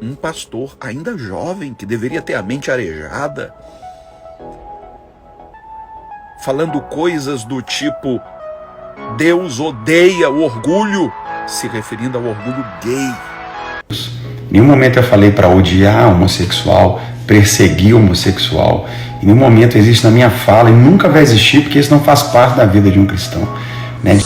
Um pastor ainda jovem, que deveria ter a mente arejada, falando coisas do tipo: Deus odeia o orgulho, se referindo ao orgulho gay. Em nenhum momento eu falei para odiar homossexual, perseguir homossexual. Em nenhum momento existe na minha fala e nunca vai existir, porque isso não faz parte da vida de um cristão, né?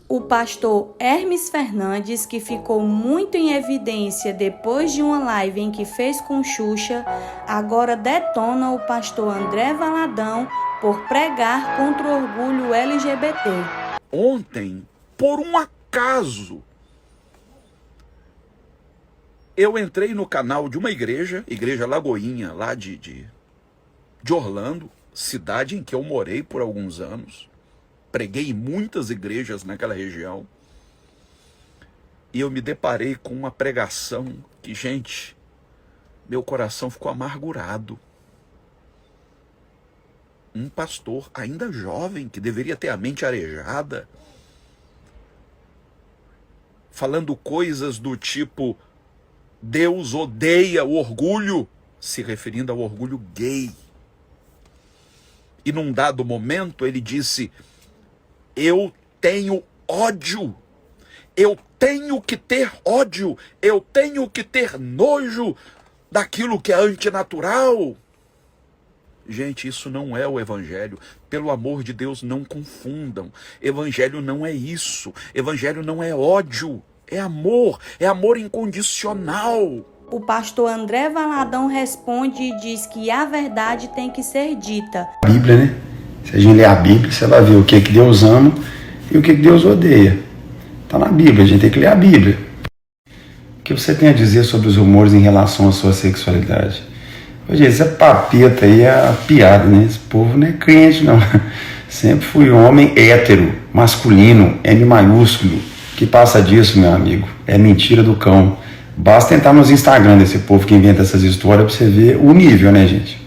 O pastor Hermes Fernandes, que ficou muito em evidência depois de uma live em que fez com Xuxa, agora detona o pastor André Valadão por pregar contra o orgulho LGBT. Ontem, por um acaso, eu entrei no canal de uma igreja Lagoinha, lá de Orlando, cidade em que eu morei por alguns anos. Preguei em muitas igrejas naquela região. E eu me deparei com uma pregação que, gente, meu coração ficou amargurado. Um pastor ainda jovem, que deveria ter a mente arejada, falando coisas do tipo: Deus odeia o orgulho, se referindo ao orgulho gay. E num dado momento ele disse: eu tenho ódio, eu tenho que ter ódio, eu tenho que ter nojo daquilo que é antinatural. Gente, isso não é o evangelho. Pelo amor de Deus, não confundam. Evangelho não é isso. Evangelho não é ódio, é amor incondicional. O pastor André Valadão responde e diz que a verdade tem que ser dita. A Bíblia, né? Se a gente ler a Bíblia, você vai ver o que Deus ama e o que Deus odeia. Está na Bíblia, a gente tem que ler a Bíblia. O que você tem a dizer sobre os rumores em relação à sua sexualidade? Hoje, esse papeta aí é piada, né? Esse povo não é crente, não. Sempre fui homem hétero, masculino, M maiúsculo. O que passa disso, meu amigo? É mentira do cão. Basta entrar nos Instagram desse povo que inventa essas histórias para você ver o nível, né, gente?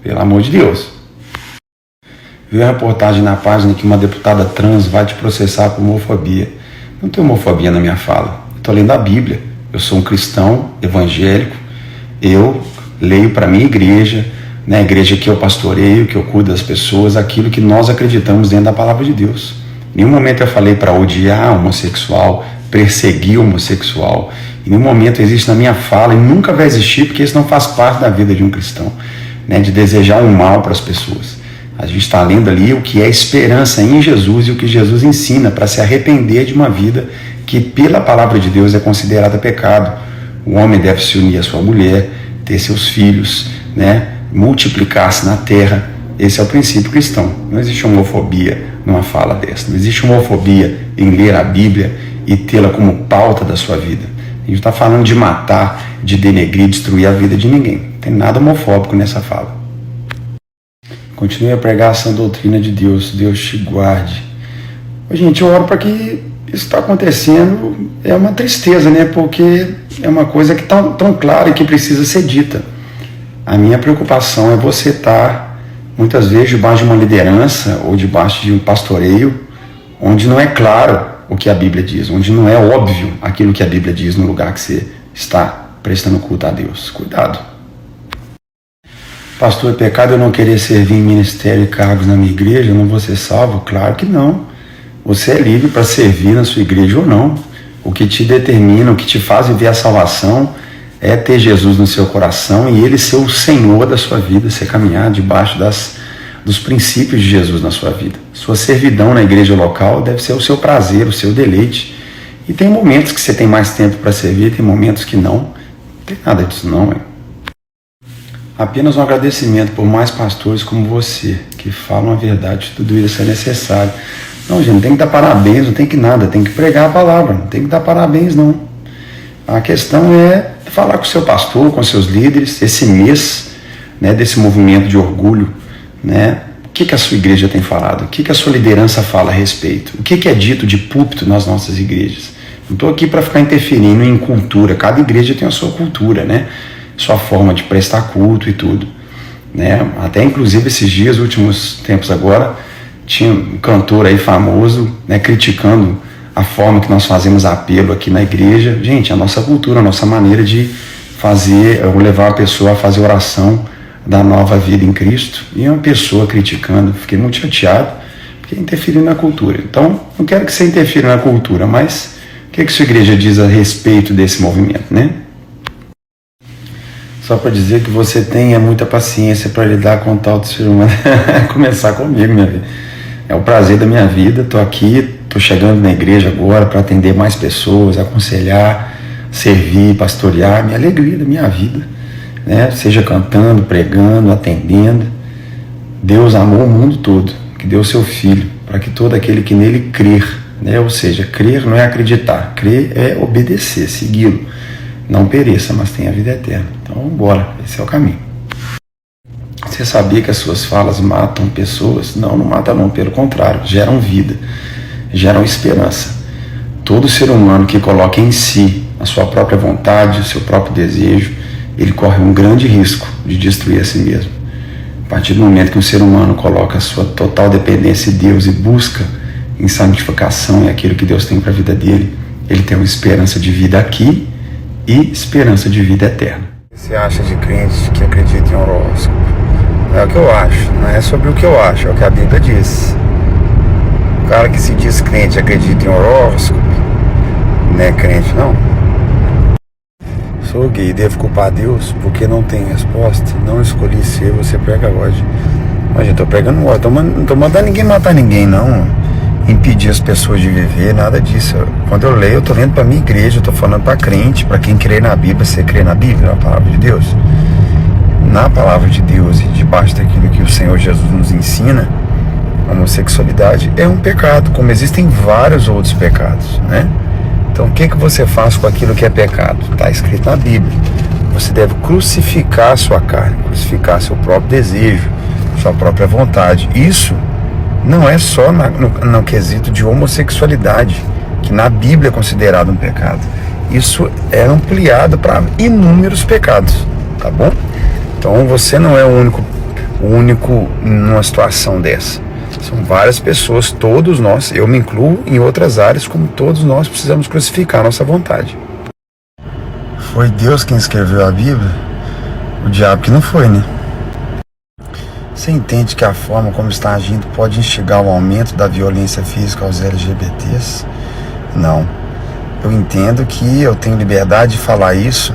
Pelo amor de Deus. Viu a reportagem na página que uma deputada trans vai te processar por homofobia. Não tem homofobia na minha fala. Estou lendo a Bíblia. Eu sou um cristão evangélico. Eu leio para minha igreja, na igreja que eu pastoreio, que eu cuido das pessoas, aquilo que nós acreditamos dentro da palavra de Deus. Em nenhum momento eu falei para odiar homossexual, perseguir homossexual. Em nenhum momento existe na minha fala e nunca vai existir, porque isso não faz parte da vida de um cristão, né, de desejar um mal para as pessoas. A gente está lendo ali o que é esperança em Jesus e o que Jesus ensina para se arrepender de uma vida que pela palavra de Deus é considerada pecado. O homem deve se unir à sua mulher, ter seus filhos, né, multiplicar-se na terra. Esse é o princípio cristão. Não existe homofobia numa fala dessa. Não existe homofobia em ler a Bíblia e tê-la como pauta da sua vida. A gente está falando de matar, de denegrir, destruir a vida de ninguém. Não tem nada homofóbico nessa fala. Continue a pregar essa doutrina de Deus. Deus te guarde. Gente, eu oro para que isso está acontecendo. É uma tristeza, né? Porque é uma coisa que está tão clara e que precisa ser dita. A minha preocupação é você estar, muitas vezes, debaixo de uma liderança ou debaixo de um pastoreio onde não é claro o que a Bíblia diz, onde não é óbvio aquilo que a Bíblia diz no lugar que você está prestando culto a Deus. Cuidado. Pastor, é pecado eu não querer servir em ministério e cargos na minha igreja? Eu não vou ser salvo? Claro que não. Você é livre para servir na sua igreja ou não. O que te determina, o que te faz viver a salvação é ter Jesus no seu coração e Ele ser o Senhor da sua vida, você caminhar debaixo dos princípios de Jesus na sua vida. Sua servidão na igreja local deve ser o seu prazer, o seu deleite. E tem momentos que você tem mais tempo para servir, tem momentos que não. Não tem nada disso não, hein? Apenas um agradecimento por mais pastores como você, que falam a verdade, tudo isso é necessário. Não, gente, não tem que dar parabéns, não tem que nada, tem que pregar a palavra, não tem que dar parabéns, não. A questão é falar com o seu pastor, com seus líderes, esse mês, né, desse movimento de orgulho, né, o que a sua igreja tem falado, o que a sua liderança fala a respeito, o que é dito de púlpito nas nossas igrejas. Não estou aqui para ficar interferindo em cultura, cada igreja tem a sua cultura, né, sua forma de prestar culto e tudo, né? Até inclusive esses dias, últimos tempos agora, tinha um cantor aí famoso, né, criticando a forma que nós fazemos apelo aqui na igreja. Gente, a nossa cultura, a nossa maneira de levar a pessoa a fazer oração da nova vida em Cristo, e uma pessoa criticando. Fiquei muito chateado, porque interferiu na cultura. Então, não quero que você interfira na cultura, mas o que sua igreja diz a respeito desse movimento, né? Só para dizer que você tenha muita paciência para lidar com tal de ser humano. Começar comigo, minha vida. É o prazer da minha vida. Estou aqui, estou chegando na igreja agora para atender mais pessoas, aconselhar, servir, pastorear. Minha alegria da minha vida, né? Seja cantando, pregando, atendendo. Deus amou o mundo todo, que deu seu Filho, para que todo aquele que nele crer, né? Ou seja, crer não é acreditar, crer é obedecer, segui-lo. Não pereça, mas tenha a vida eterna. Então, bora, esse é o caminho. Você sabia que as suas falas matam pessoas? Não, não matam não, pelo contrário, geram vida, geram esperança. Todo ser humano que coloca em si a sua própria vontade, o seu próprio desejo, ele corre um grande risco de destruir a si mesmo. A partir do momento que um ser humano coloca a sua total dependência em Deus e busca em santificação e aquilo que Deus tem para a vida dele, ele tem uma esperança de vida aqui e esperança de vida eterna. Você acha de crente que acredita em horóscopo? É o que eu acho, não é sobre o que eu acho, é o que a Bíblia diz. O cara que se diz crente acredita em horóscopo, não é crente não. Sou gay, devo culpar Deus porque não tem resposta, não escolhi ser, você prega hoje. Mas eu tô pregando hoje, não tô mandando ninguém matar ninguém não, impedir as pessoas de viver, nada disso. Quando eu leio, eu tô lendo pra minha igreja, eu tô falando pra crente, pra quem crê na Bíblia. Você crê na Bíblia, na palavra de Deus? Na palavra de Deus e debaixo daquilo que o Senhor Jesus nos ensina, a homossexualidade é um pecado, como existem vários outros pecados, né? Então o que você faz com aquilo que é pecado? Está escrito na Bíblia. Você deve crucificar a sua carne, crucificar seu próprio desejo, sua própria vontade. Isso não é só no quesito de homossexualidade, que na Bíblia é considerado um pecado. Isso é ampliado para inúmeros pecados, tá bom? Então você não é o único numa situação dessa. São várias pessoas, todos nós, eu me incluo em outras áreas, como todos nós precisamos crucificar a nossa vontade. Foi Deus quem escreveu a Bíblia? O diabo que não foi, né? Você entende que a forma como está agindo pode instigar o aumento da violência física aos LGBTs? Não. Eu entendo que eu tenho liberdade de falar isso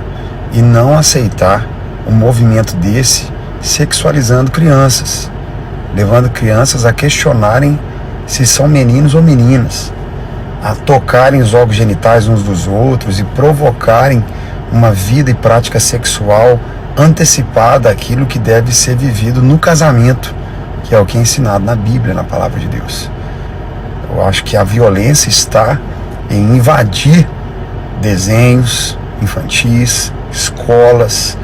e não aceitar um movimento desse sexualizando crianças, levando crianças a questionarem se são meninos ou meninas, a tocarem os órgãos genitais uns dos outros e provocarem uma vida e prática sexual antecipada àquilo que deve ser vivido no casamento, que é o que é ensinado na Bíblia, na palavra de Deus. Eu acho que a violência está em invadir desenhos infantis, escolas.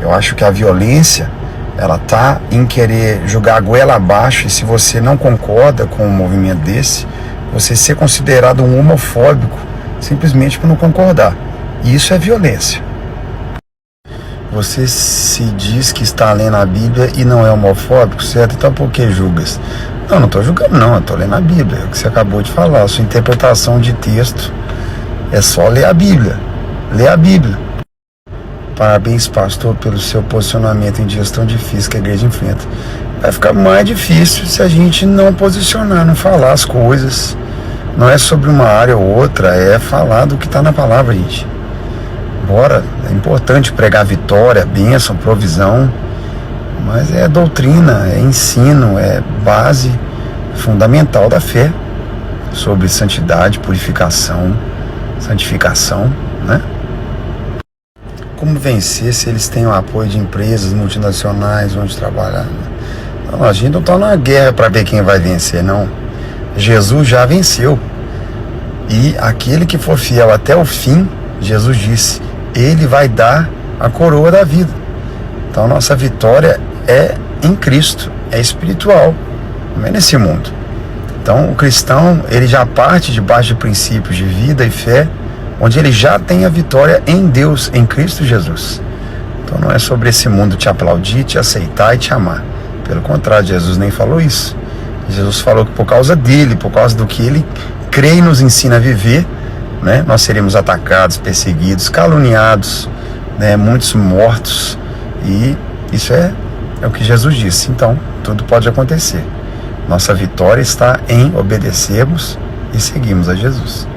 Eu acho que a violência, ela está em querer jogar a goela abaixo, e se você não concorda com um movimento desse, você ser considerado um homofóbico simplesmente por não concordar. E isso é violência. Você se diz que está lendo a Bíblia e não é homofóbico, certo? Então por que julgas? Não estou julgando não, eu estou lendo a Bíblia, é o que você acabou de falar. A sua interpretação de texto é só ler a Bíblia. Lê a Bíblia. Parabéns, pastor, pelo seu posicionamento em dias tão difíceis que a igreja enfrenta. Vai ficar mais difícil se a gente não posicionar, não falar as coisas. Não é sobre uma área ou outra, é falar do que está na palavra, gente. Bora, é importante pregar vitória, bênção, provisão, mas é doutrina, é ensino, é base fundamental da fé sobre santidade, purificação, santificação, né? Como vencer se eles têm o apoio de empresas multinacionais onde trabalhar? Não, a gente não está numa guerra para ver quem vai vencer, não. Jesus já venceu. E aquele que for fiel até o fim, Jesus disse, ele vai dar a coroa da vida. Então nossa vitória é em Cristo, é espiritual, não é nesse mundo. Então o cristão, ele já parte debaixo de princípios de vida e fé, onde ele já tem a vitória em Deus, em Cristo Jesus. Então não é sobre esse mundo te aplaudir, te aceitar e te amar. Pelo contrário, Jesus nem falou isso. Jesus falou que por causa dele, por causa do que ele crê e nos ensina a viver, né, nós seremos atacados, perseguidos, caluniados, né, muitos mortos, e isso é o que Jesus disse. Então, tudo pode acontecer. Nossa vitória está em obedecermos e seguirmos a Jesus.